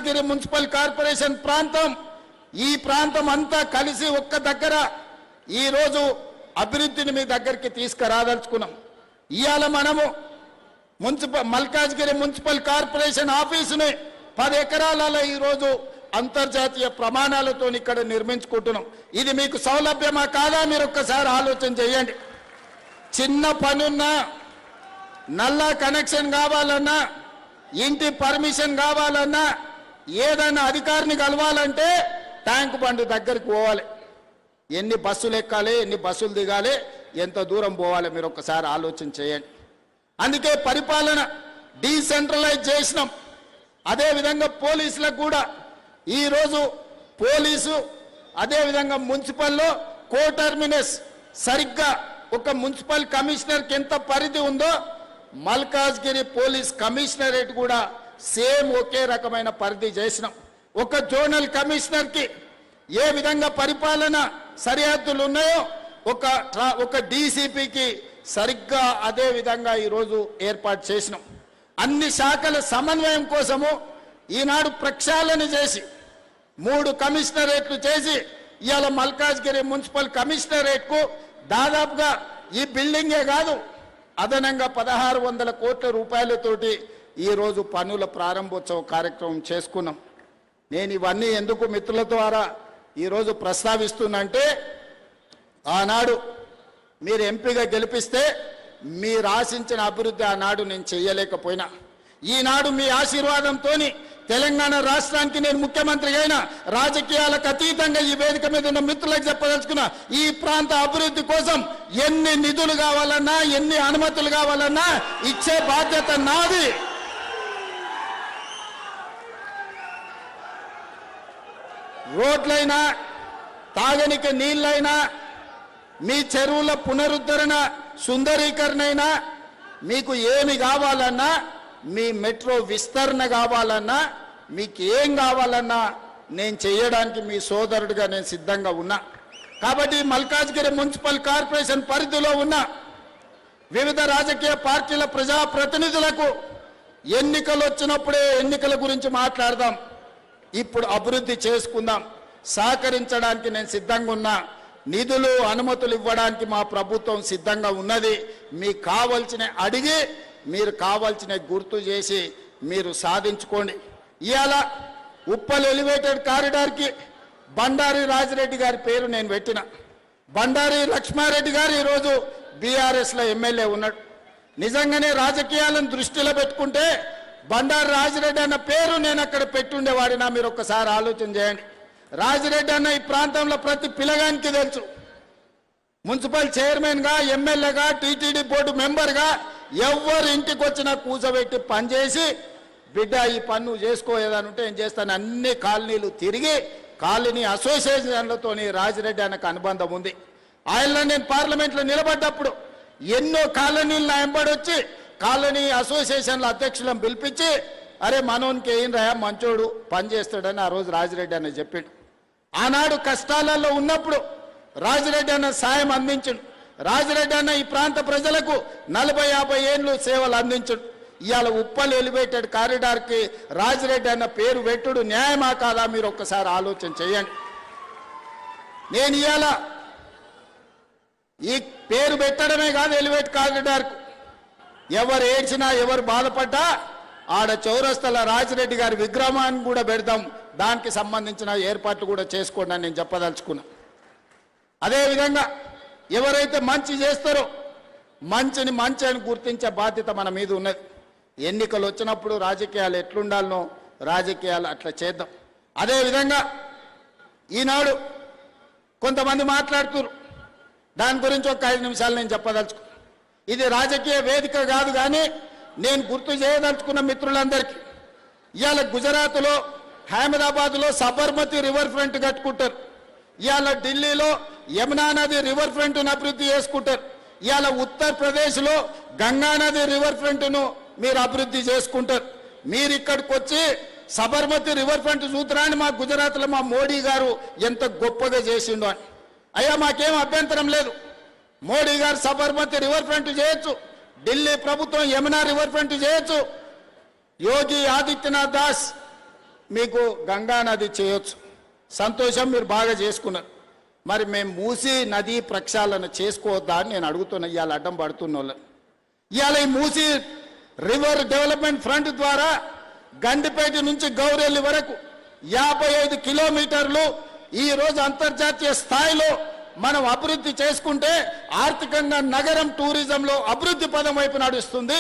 Malkajgiri municipal corporation ప్రాంతం ఈ ప్రాంతం అంతా కలిసి ఒక్క దగ్గర ఈ రోజు అభివృద్ధిని మీ దగ్గరికి తీసుకురాదలుచుకున్నాం. ఇయాల మనము మల్కాజ్గిరి మున్సిపల్ కార్పొరేషన్ ఆఫీసుని 10 ఎకరాలలో ఈ రోజు అంతర్జాతీయ ప్రమాణాలతో ఇక్కడ నిర్మించుకుంటున్నాం. ఇది మీకు సౌలభ్యమా కాదా మీరు ఒక్కసారి ఆలోచన చేయండి. చిన్న పనున్నా, నల్లా కనెక్షన్ కావాలన్నా, ఇంటి పర్మిషన్ కావాలన్నా, ఏదైనా అధికారిని కలవాలంటే ట్యాంక్ బండ్ దగ్గరికి పోవాలి. ఎన్ని బస్సులు ఎక్కాలి, ఎన్ని బస్సులు దిగాలి, ఎంత దూరం పోవాలి మీరు ఒక్కసారి ఆలోచన చేయండి. అందుకే పరిపాలన డీసెంట్రలైజ్ చేసినాం. అదేవిధంగా పోలీసులకు కూడా ఈరోజు పోలీసు అదేవిధంగా మున్సిపల్లో కోటర్మినస్ సరిగ్గా ఒక మున్సిపల్ కమిషనర్కి ఎంత పరిధి ఉందో మల్కాజ్గిరి పోలీస్ కమిషనరేట్ కూడా సేమ్ ఒకే రకమైన పరిధి చేసినాం. ఒక జోనల్ కమిషనర్కి ఏ విధంగా పరిపాలన సరిహద్దులు ఉన్నాయో ఒక డీసీపీకి సరిగ్గా అదే విధంగా ఈరోజు ఏర్పాటు చేసినాం. అన్ని శాఖల సమన్వయం కోసము ఈనాడు ప్రక్షాళన చేసి 3 కమిషనరేట్లు చేసి ఇవాళ మల్కాజ్గిరి మున్సిపల్ కమిషనరేట్కు దాదాపుగా ఈ బిల్డింగే కాదు అదనంగా 1600 కోట్ల రూపాయలతోటి ఈరోజు పనుల ప్రారంభోత్సవ కార్యక్రమం చేసుకున్నాం. నేను ఇవన్నీ ఎందుకు మిత్రుల ద్వారా ఈరోజు ప్రస్తావిస్తున్నంటే ఆనాడు మీరు ఎంపీగా గెలిపిస్తే మీరు ఆశించిన అభివృద్ధి ఆనాడు నేను చేయలేకపోయినా ఈనాడు మీ ఆశీర్వాదంతో తెలంగాణ రాష్ట్రానికి నేను ముఖ్యమంత్రి అయినా రాజకీయాలకు అతీతంగా ఈ వేదిక మీద ఉన్న మిత్రులకు చెప్పదలుచుకున్నా ఈ ప్రాంత అభివృద్ధి కోసం ఎన్ని నిధులు కావాలన్నా ఎన్ని అనుమతులు కావాలన్నా ఇచ్చే బాధ్యత నాది. రోడ్లైనా తాగనికి నీళ్ళైనా మీ చెరువుల పునరుద్ధరణ సుందరీకరణ అయినా మీకు ఏమి కావాలన్నా మీ మెట్రో విస్తరణ కావాలన్నా మీకు ఏం కావాలన్నా నేను చేయడానికి మీ సోదరుడిగా నేను సిద్ధంగా ఉన్నా. కాబట్టి మల్కాజ్గిరి మున్సిపల్ కార్పొరేషన్ పరిధిలో ఉన్న వివిధ రాజకీయ పార్టీల ప్రజాప్రతినిధులకు ఎన్నికలు వచ్చినప్పుడే ఎన్నికల గురించి మాట్లాడదాం, ఇప్పుడు అభివృద్ధి చేసుకుందాం, సహకరించడానికి నేను సిద్ధంగా ఉన్నా. నిధులు అనుమతులు ఇవ్వడానికి మా ప్రభుత్వం సిద్ధంగా ఉన్నది. మీకు కావాల్సిన అడిగి మీరు కావాల్సిన గుర్తు చేసి మీరు సాధించుకోండి. ఇవాళ ఉప్పల్ ఎలివేటెడ్ కారిడార్కి బండారి రాజిరెడ్డి గారి పేరు నేను పెట్టిన. బండారి లక్ష్మారెడ్డి గారు ఈరోజు బీఆర్ఎస్లో ఎమ్మెల్యే ఉన్నాడు. నిజంగానే రాజకీయాలను దృష్టిలో పెట్టుకుంటే బండారి రాజిరెడ్డి అన్న పేరు నేను అక్కడ పెట్టుండేవాడినా మీరు ఒక్కసారి ఆలోచన చేయండి. రాజిరెడ్డి అన్న ఈ ప్రాంతంలో ప్రతి పిల్లగానికి తెలుసు. మున్సిపల్ చైర్మన్గా, ఎమ్మెల్యేగా, టీటీడీ బోర్డు మెంబర్గా ఎవరు ఇంటికి వచ్చినా కూర్చోబెట్టి పనిచేసి బిడ్డ ఈ పన్ను చేసుకోలేదనుంటే ఏం చేస్తాను అన్ని కాలనీలు తిరిగి కాలనీ అసోసియేషన్లతో రాజిరెడ్డి అన్నకు అనుబంధం ఉంది. ఆయనలో నేను పార్లమెంట్లో నిలబడ్డప్పుడు ఎన్నో కాలనీలు నా వెంబడొచ్చి కాలనీ అసోసియేషన్ల అధ్యక్షులను పిలిపించి అరే మనోనికి ఏం రాయా మంచోడు పనిచేస్తాడని ఆ రోజు రాజిరెడ్డి అన్న చెప్పాడు. ఆనాడు కష్టాలలో ఉన్నప్పుడు రాజిరెడ్డి అన్న సాయం అందించడు. రాజిరెడ్డి అన్న ఈ ప్రాంత ప్రజలకు 40-50 ఏళ్ళు సేవలు అందించడు. ఇవాళ ఉప్పల్ ఎలివేటెడ్ కారిడార్కి రాజిరెడ్డి అన్న పేరు పెట్టుడు న్యాయమా కాదా మీరు ఒక్కసారి ఆలోచన చేయండి. నేను ఇవాళ ఈ పేరు పెట్టడమే కాదు ఎలివేట్ కారిడార్కు ఎవరు ఏడ్చినా ఎవరు బాధపడ్డా ఆడ చౌరస్తల రాజిరెడ్డి గారి విగ్రహాన్ని కూడా పెడదాం, దానికి సంబంధించిన ఏర్పాట్లు కూడా చేసుకోండి అని నేను చెప్పదలుచుకున్నా. అదేవిధంగా ఎవరైతే మంచి చేస్తారో మంచిని మంచి అని గుర్తించే బాధ్యత మన మీద ఉన్నది. ఎన్నికలు వచ్చినప్పుడు రాజకీయాలు ఎట్లుండాలనో రాజకీయాలు అట్లా చేద్దాం. అదేవిధంగా ఈనాడు కొంతమంది మాట్లాడుతున్నారు, దాని గురించి ఒక 5 నిమిషాలు నేను చెప్పదలుచుకున్నా. ఇది రాజకీయ వేదిక కాదు, కానీ నేను గుర్తు చేయదలుచుకున్న మిత్రులందరికీ ఇవాళ గుజరాత్లో అహ్మదాబాద్లో సబర్మతి రివర్ ఫ్రంట్ కట్టుకుంటారు. ఇవాళ ఢిల్లీలో యమునా నది రివర్ ఫ్రంట్ను అభివృద్ధి చేసుకుంటారు. ఇవాళ ఉత్తరప్రదేశ్లో గంగా నది రివర్ ఫ్రంట్ను మీరు అభివృద్ధి చేసుకుంటారు. మీరు ఇక్కడికి వచ్చి సబర్మతి రివర్ ఫ్రంట్ చూద్దామని మా గుజరాత్లో మా మోడీ గారు ఎంత గొప్పగా చేసిండో అని. అయ్యా మాకేం అభ్యంతరం లేదు, మోడీ గారు సబర్మతి రివర్ ఫ్రంట్ చేయొచ్చు, ఢిల్లీ ప్రభుత్వం యమునా రివర్ ఫ్రంట్ చేయొచ్చు. యోగి ఆదిత్యనాథ్ దాస్ మీకు గంగా నది చేయొచ్చు, సంతోషం, మీరు బాగా చేసుకున్నారు. మరి మేము మూసీ నది ప్రక్షాళన చేసుకోవద్దా అని నేను అడుగుతున్నా. ఇవాళ అడ్డం పడుతున్న వాళ్ళని. ఇవాళ ఈ మూసీ రివర్ డెవలప్మెంట్ ఫ్రంట్ ద్వారా గండిపేట నుంచి గౌరెల్లి వరకు 55 కిలోమీటర్లు ఈరోజు అంతర్జాతీయ స్థాయిలో మనం అభివృద్ధి చేసుకుంటే ఆర్థికంగా నగరం టూరిజంలో అభివృద్ధి పదం వైపు నడుస్తుంది.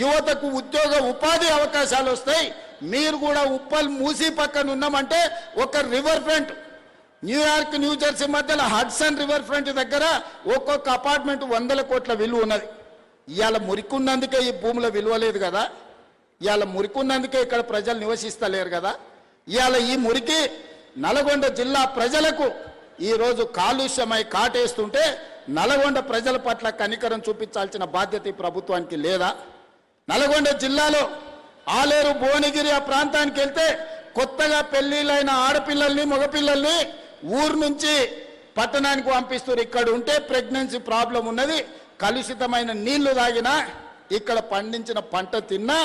యువతకు ఉద్యోగ ఉపాధి అవకాశాలు వస్తాయి. మీరు కూడా ఉప్పల్ మూసీ పక్కన ఉన్నామంటే ఒక రివర్ ఫ్రంట్, న్యూయార్క్ న్యూజెర్సీ మధ్యలో హడ్సన్ రివర్ ఫ్రంట్ దగ్గర ఒక్కొక్క అపార్ట్మెంట్ 100 కోట్ల విలువ ఉన్నది. ఇవాళ మురికున్నందుకే ఈ భూమిలో విలువ లేదు కదా, ఇవాళ మురికున్నందుకే ఇక్కడ ప్రజలు నివసిస్తలేరు కదా. ఇవాళ ఈ మురికి నల్గొండ జిల్లా ప్రజలకు ఈరోజు కాలుష్యమై కాటేస్తుంటే నల్గొండ ప్రజల పట్ల కనికరం చూపించాల్సిన బాధ్యత ఈ ప్రభుత్వానికి లేదా? నల్గొండ జిల్లాలో ఆలేరు భువనగిరి ఆ ప్రాంతానికి వెళ్తే కొత్తగా పెళ్లిళ్ళైన ఆడపిల్లల్ని మగపిల్లల్ని ఊరు నుంచి పట్టణానికి పంపిస్తారు. ఇక్కడ ఉంటే ప్రెగ్నెన్సీ ప్రాబ్లం ఉన్నది, కలుషితమైన నీళ్లు తాగినా ఇక్కడ పండించిన పంట తిన్నా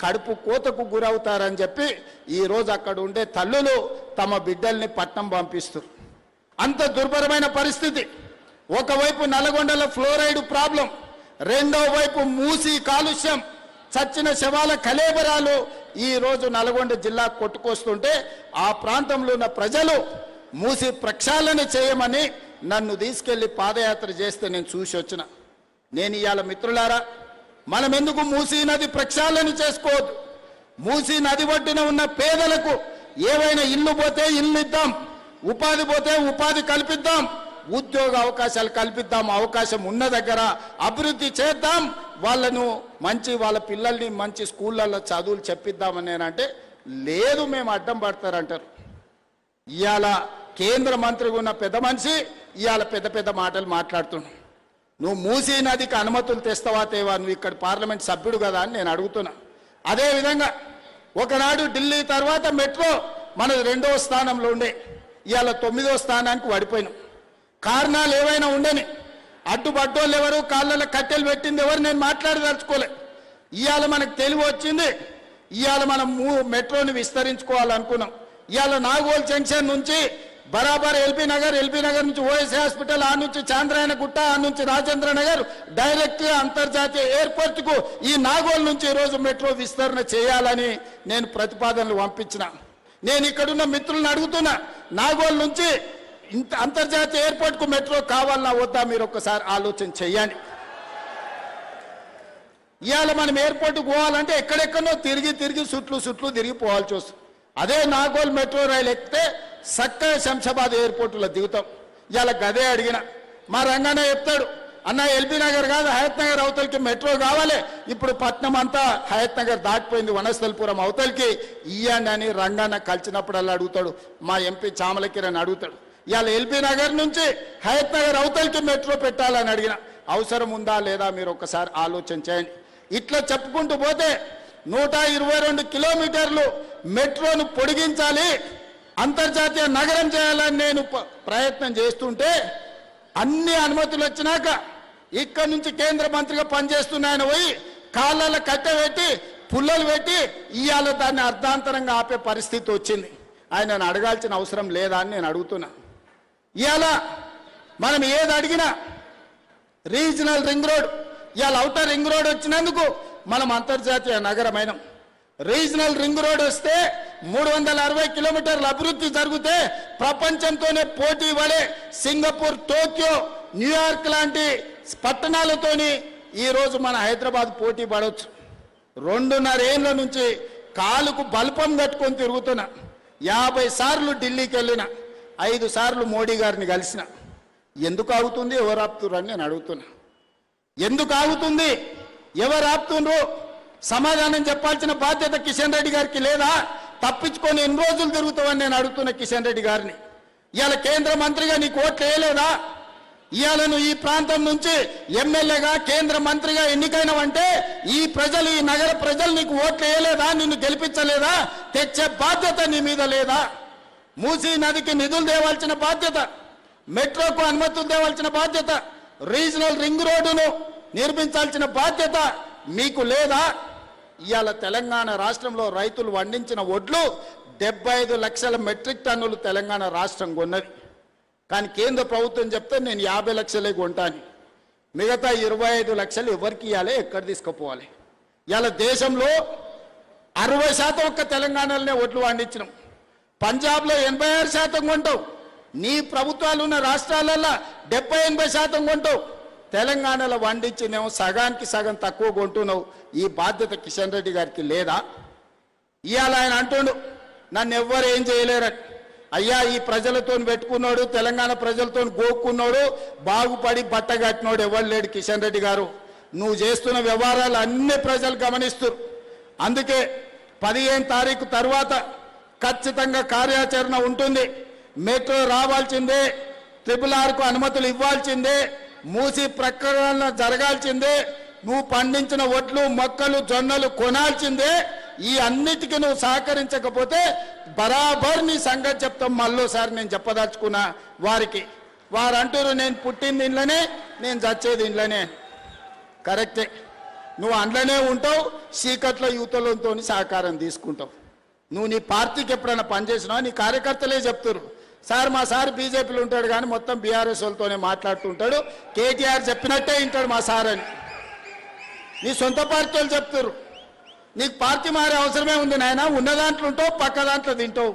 కడుపు కోతకు గురవుతారని చెప్పి ఈరోజు అక్కడ ఉండే తల్లులు తమ బిడ్డల్ని పట్నం పంపిస్తారు. అంత దుర్భరమైన పరిస్థితి. ఒకవైపు నల్గొండలో ఫ్లోరైడ్ ప్రాబ్లం, రెండో వైపు మూసి కాలుష్యం, చచ్చిన శవాల కలేబరాలు ఈరోజు నల్గొండ జిల్లా కొట్టుకొస్తుంటే ఆ ప్రాంతంలో ఉన్న ప్రజలు మూసి ప్రక్షాళన చేయమని నన్ను తీసుకెళ్లి పాదయాత్ర చేస్తే నేను చూసి వచ్చిన. నేను ఇవాళ మిత్రులారా, మనం ఎందుకు మూసీ నది ప్రక్షాళన చేసుకోవద్దు? మూసీ నది ఒడ్డున ఉన్న పేదలకు ఏవైనా ఇల్లు పోతే ఇల్లు ఇద్దాం, ఉపాధి పోతే ఉపాధి కల్పిద్దాం, ఉద్యోగ అవకాశాలు కల్పిద్దాం, అవకాశం ఉన్న దగ్గర అభివృద్ధి చేద్దాం, వాళ్ళను వాళ్ళ పిల్లల్ని మంచి స్కూళ్ళల్లో చదువులు చెప్పిద్దామని నేనంటే లేదు, మేము అడ్డం పడతారంటారు. ఇవాళ కేంద్ర మంత్రిగా ఉన్న పెద్ద మనిషి ఇవాళ పెద్ద పెద్ద మాటలు మాట్లాడుతున్నావు. నువ్వు మూసీ నదికి అనుమతులు తెస్తావా తేవా? నువ్వు ఇక్కడ పార్లమెంట్ సభ్యుడు కదా అని నేను అడుగుతున్నా. అదేవిధంగా ఒకనాడు ఢిల్లీ తర్వాత మెట్రో మనది 2వ స్థానంలో ఉండే, ఇవాళ 9వ స్థానానికి పడిపోయినాం. కారణాలు ఏవైనా ఉండని, అడ్డుపడ్డోళ్ళు ఎవరు, కాళ్ళలో కట్టెలు పెట్టింది ఎవరు, నేను మాట్లాడదలుచుకోలే. ఇవాళ మనకు తెలివి వచ్చింది, ఇవాళ మనం మెట్రోని విస్తరించుకోవాలనుకున్నాం. ఇవాళ నాగోల్ జంక్షన్ నుంచి బరాబర్ ఎల్బీ నగర్ నుంచి ఓఎస్ఏ హాస్పిటల్, ఆ నుంచి చాంద్రాయణ గుట్ట, ఆ నుంచి రాజేంద్ర నగర్, డైరెక్ట్ అంతర్జాతీయ ఎయిర్పోర్ట్ కు ఈ నాగోల్ నుంచి ఈరోజు మెట్రో విస్తరణ చేయాలని నేను ప్రతిపాదనలు పంపించిన. నేను ఇక్కడున్న మిత్రులను అడుగుతున్నా, నాగోల్ నుంచి అంతర్జాతీయ ఎయిర్పోర్ట్ కు మెట్రో కావాలన్నా వద్దా? మీరు ఒక్కసారి ఆలోచన చేయండి. ఇవాళ మనం ఎయిర్పోర్ట్కు పోవాలంటే ఎక్కడెక్కడో తిరిగి చుట్లు తిరిగిపోవాల్సి వస్తుంది. అదే నాగోల్ మెట్రో రైలు ఎక్కితే చక్కగా శంషాబాద్ ఎయిర్పోర్టులో దిగుతాం. ఇవాళ గదే అడిగిన, మా రంగన్న చెప్తాడు, అన్న ఎల్బీ నగర్ కాదు హయత్ నగర్ అవతలికి మెట్రో కావాలి, ఇప్పుడు పట్నం అంతా హయత్ నగర్ దాటిపోయింది, వనస్థలిపురం అవతలికి ఇయ్యండి అని రంగన్న కలిసినప్పుడల్లా అడుగుతాడు. మా ఎంపీ చామల కిరణ్ అడుగుతాడు, ఇవాళ ఎల్బీ నగర్ నుంచి హయత్ నగర్ అవతలికి మెట్రో పెట్టాలని అడిగిన. అవసరం ఉందా లేదా మీరు ఒకసారి ఆలోచన చేయండి. ఇట్లా చెప్పుకుంటూ పోతే 122 కిలోమీటర్లు మెట్రోను పొడిగించాలి, అంతర్జాతీయ నగరం చేయాలని నేను ప్రయత్నం చేస్తుంటే అన్ని అనుమతులు వచ్చినాక ఇక్కడి నుంచి కేంద్ర మంత్రిగా పనిచేస్తున్న ఆయన పోయి కాళ్ళలో కట్టెపెట్టి పుల్లలు పెట్టి ఇవాళ దాన్ని అర్ధాంతరంగా ఆపే పరిస్థితి వచ్చింది. ఆయనను అడగాల్సిన అవసరం లేదా అని నేను అడుగుతున్నా. ఇవాళ మనం ఏది అడిగినా రీజనల్ రింగ్ రోడ్, ఇవాళ ఔటర్ రింగ్ రోడ్ వచ్చినందుకు మనం అంతర్జాతీయ నగరమైనాం. రీజనల్ రింగ్ రోడ్ వస్తే 360 కిలోమీటర్ల అభివృద్ధి జరిగితే ప్రపంచంతోనే పోటీ పడే సింగపూర్, టోక్యో, న్యూయార్క్ లాంటి పట్టణాలతోని ఈరోజు మన హైదరాబాద్ పోటీ పడవచ్చు. 2.5 ఏళ్ల నుంచి కాలుకు బల్పం కట్టుకొని తిరుగుతున్నా. 50 సార్లు ఢిల్లీకి వెళ్ళిన, 5 సార్లు మోడీ గారిని కలిసిన. ఎందుకు ఆగుతుంది, ఎవరు ఆపుతున్నారు నేను అడుగుతున్నా. ఎందుకు ఆగుతుంది, ఎవరు ఆపుతుండ్రు? సమాధానం చెప్పాల్సిన బాధ్యత కిషన్ రెడ్డి గారికి లేదా? తప్పించుకొని ఎన్ని రోజులు తిరుగుతావని నేను అడుగుతున్న కిషన్ రెడ్డి గారిని. ఇవాళ కేంద్ర మంత్రిగా నీకు ఓట్లు వేయలేదా? ఇవాళ నువ్వు ఈ ప్రాంతం నుంచి ఎమ్మెల్యేగా కేంద్ర మంత్రిగా ఎన్నికైనవంటే ఈ ప్రజలు, ఈ నగర ప్రజలు నీకు ఓట్లు వేయలేదా? నిన్ను గెలిపించలేదా? తెచ్చే బాధ్యత నీ మీద లేదా? మూసీ నదికి నిధులు తేవాల్సిన బాధ్యత, మెట్రోకు అనుమతులు తేవాల్సిన బాధ్యత, రీజనల్ రింగ్ రోడ్డును నిర్మించాల్సిన బాధ్యత మీకు లేదా? ఇవాళ తెలంగాణ రాష్ట్రంలో రైతులు పండించిన వడ్లు 75 లక్షల మెట్రిక్ టన్నులు తెలంగాణ రాష్ట్రం కొన్నది. కానీ కేంద్ర ప్రభుత్వం చెప్తే నేను 50 లక్షలే కొంటాను, మిగతా 25 లక్షలు ఎవరికి ఇవ్వాలి, ఎక్కడ తీసుకుపోవాలి? ఇలా దేశంలో 60% ఒక్క తెలంగాణలోనే ఒట్లు పండించినాం. పంజాబ్లో 86% కొంటావు, నీ ప్రభుత్వాలు ఉన్న రాష్ట్రాలలో 70-80% కొంటావు. తెలంగాణలో పండించినేమో సగానికి సగం తక్కువ కొంటున్నావు. ఈ బాధ్యత కిషన్ రెడ్డి గారికి లేదా? ఇవాళ ఆయన అంటుండు నన్ను ఎవ్వరు ఏం చేయలేరని. అయ్యా, ఈ ప్రజలతో పెట్టుకున్నాడు, తెలంగాణ ప్రజలతో గోక్కున్నాడు, బాగుపడి బట్ట కట్టినోడు ఎవరు లేడు కిషన్ రెడ్డి గారు. నువ్వు చేస్తున్న వ్యవహారాలు అన్ని ప్రజలు గమనిస్తారు. అందుకే 15 తారీఖు తర్వాత ఖచ్చితంగా కార్యాచరణ ఉంటుంది. మెట్రో రావాల్సిందే, RRRకు అనుమతులు ఇవ్వాల్సిందే, మూసి ప్రకటన జరగాల్సిందే, నువ్వు పండించిన ఒట్లు మొక్కలు జొన్నలు కొనాల్సిందే. ఈ అన్నిటికీ నువ్వు సహకరించకపోతే బరాబర్ నీ సంగతి చెప్తాం. మళ్ళోసారి నేను చెప్పదలుచుకున్నా వారికి. వారు అంటారు నేను పుట్టింది ఇంట్లోనే, నేను చచ్చేది ఇంట్లోనే. కరెక్టే, నువ్వు అందులోనే ఉంటావు, చీకట్లో యువతలతో సహకారం తీసుకుంటావు. నువ్వు నీ పార్టీకి ఎప్పుడైనా పనిచేసినావు, నీ కార్యకర్తలే చెప్తారు సార్ మా సార్ బీజేపీలో ఉంటాడు కానీ మొత్తం బీఆర్ఎస్ వాళ్ళతోనే మాట్లాడుతుంటాడు, కేటీఆర్ చెప్పినట్టే వింటాడు మా సార్ అని నీ సొంత పార్టీ వాళ్ళు చెప్తారు. నీకు పార్టీ మారే అవసరమే ఉంది నాయన, ఉన్న దాంట్లో ఉంటావు, పక్క దాంట్లో తింటావు.